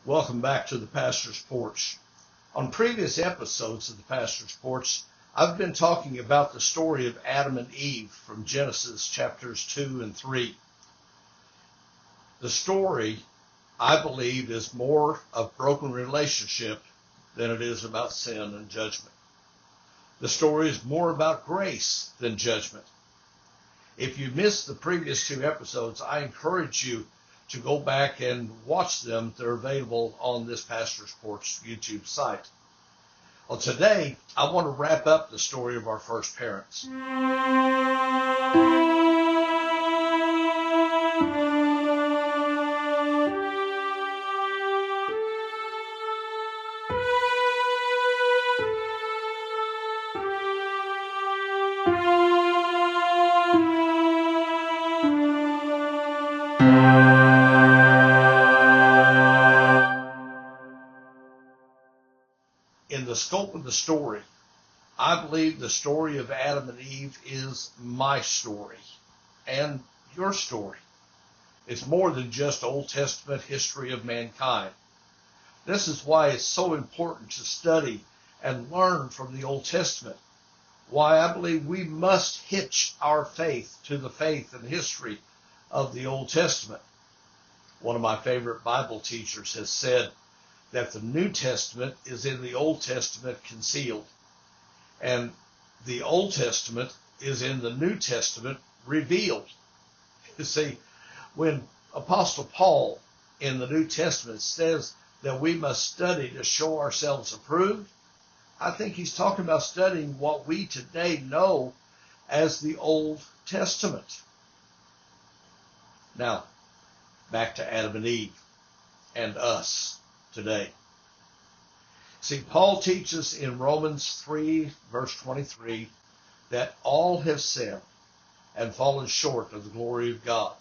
Welcome back to the Pastor's Porch. On previous episodes of the Pastor's Porch, I've been talking about the story of Adam and Eve from Genesis chapters 2 and 3. The story, I believe, is more of broken relationship than it is about sin and judgment. The story is more about grace than judgment. If you missed the previous two episodes, I encourage you to go back and watch them. They're available on this Pastor's Porch YouTube site. Well, today, I want to wrap up the story of our first parents. In the scope of the story, I believe the story of Adam and Eve is my story and your story. It's more than just Old Testament history of mankind. This is why it's so important to study and learn from the Old Testament. Why I believe we must hitch our faith to the faith and history of the Old Testament. One of my favorite Bible teachers has said that the New Testament is in the Old Testament concealed, and the Old Testament is in the New Testament revealed. You see, when Apostle Paul in the New Testament says that we must study to show ourselves approved, I think he's talking about studying what we today know as the Old Testament. Now, back to Adam and Eve and us today. See, Paul teaches in Romans 3, verse 23, that all have sinned and fallen short of the glory of God.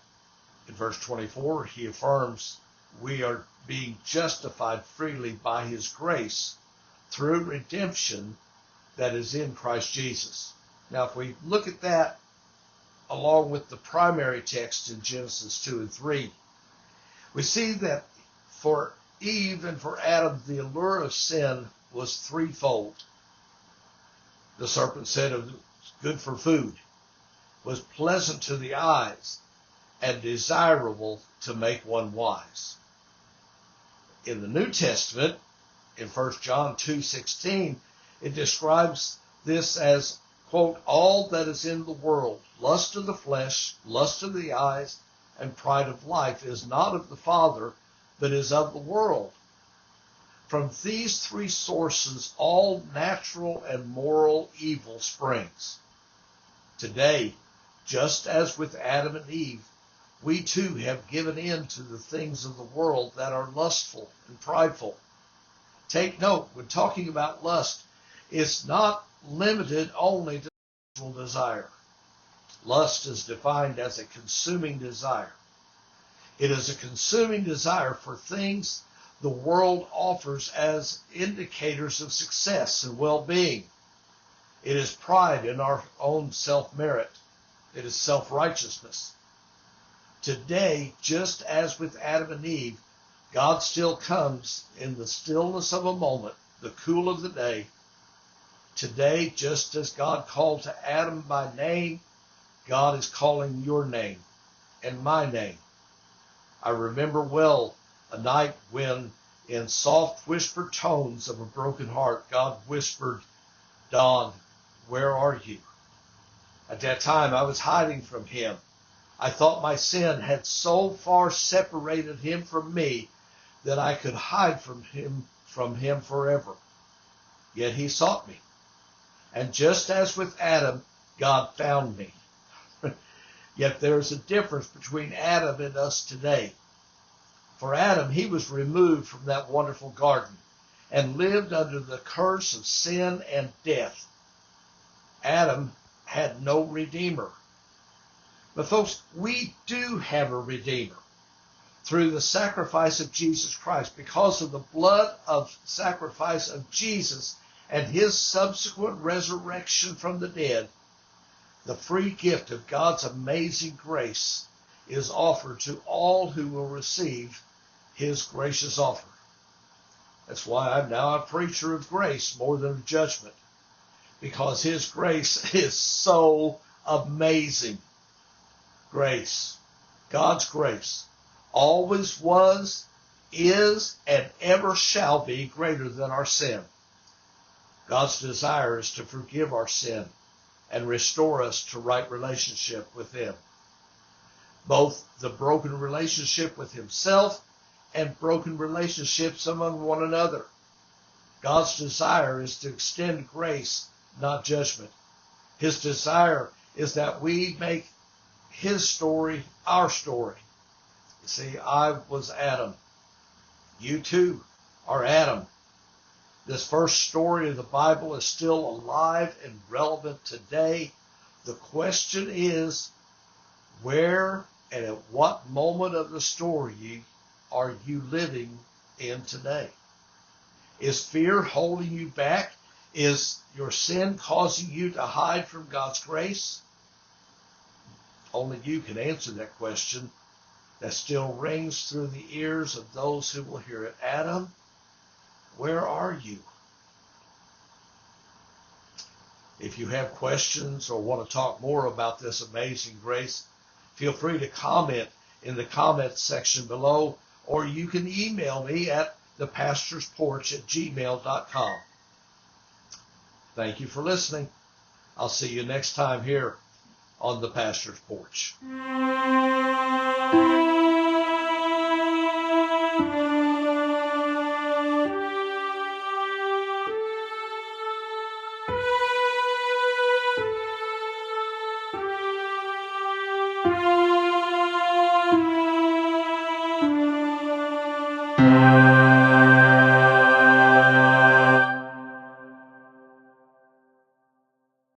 In verse 24, he affirms we are being justified freely by his grace through redemption that is in Christ Jesus. Now, if we look at that along with the primary text in Genesis 2 and 3, we see that for Eve and for Adam, the allure of sin was threefold. The serpent said it was good for food, was pleasant to the eyes, and desirable to make one wise. In the New Testament, in 1 John 2:16, it describes this as, quote, all that is in the world, lust of the flesh, lust of the eyes, and pride of life is not of the Father, but is of the world. From these three sources, all natural and moral evil springs. Today, just as with Adam and Eve, we too have given in to the things of the world that are lustful and prideful. Take note, when talking about lust, it's not limited only to sexual desire. Lust is defined as a consuming desire. It is a consuming desire for things the world offers as indicators of success and well-being. It is pride in our own self-merit. It is self-righteousness. Today, just as with Adam and Eve, God still comes in the stillness of a moment, the cool of the day. Today, just as God called to Adam by name, God is calling your name and my name. I remember well a night when, in soft whispered tones of a broken heart, God whispered, Don, where are you? At that time, I was hiding from him. I thought my sin had so far separated him from me that I could hide from him forever. Yet he sought me. And just as with Adam, God found me. Yet there is a difference between Adam and us today. For Adam, he was removed from that wonderful garden and lived under the curse of sin and death. Adam had no redeemer. But folks, we do have a redeemer through the sacrifice of Jesus Christ. Because of the blood of sacrifice of Jesus and his subsequent resurrection from the dead, the free gift of God's amazing grace is offered to all who will receive his gracious offer. That's why I'm now a preacher of grace more than of judgment, because his grace is so amazing. Grace, God's grace, always was, is, and ever shall be greater than our sin. God's desire is to forgive our sin and restore us to right relationship with him. Both the broken relationship with himself and broken relationships among one another. God's desire is to extend grace, not judgment. His desire is that we make his story our story. You see, I was Adam. You too are Adam. This first story of the Bible is still alive and relevant today. The question is, where and at what moment of the story are you living in today? Is fear holding you back? Is your sin causing you to hide from God's grace? Only you can answer that question that still rings through the ears of those who will hear it. Adam, where are you? If you have questions or want to talk more about this amazing grace, feel free to comment in the comments section below, or you can email me at thepastorsporch@gmail.com. Thank you for listening. I'll see you next time here on the Pastor's Porch.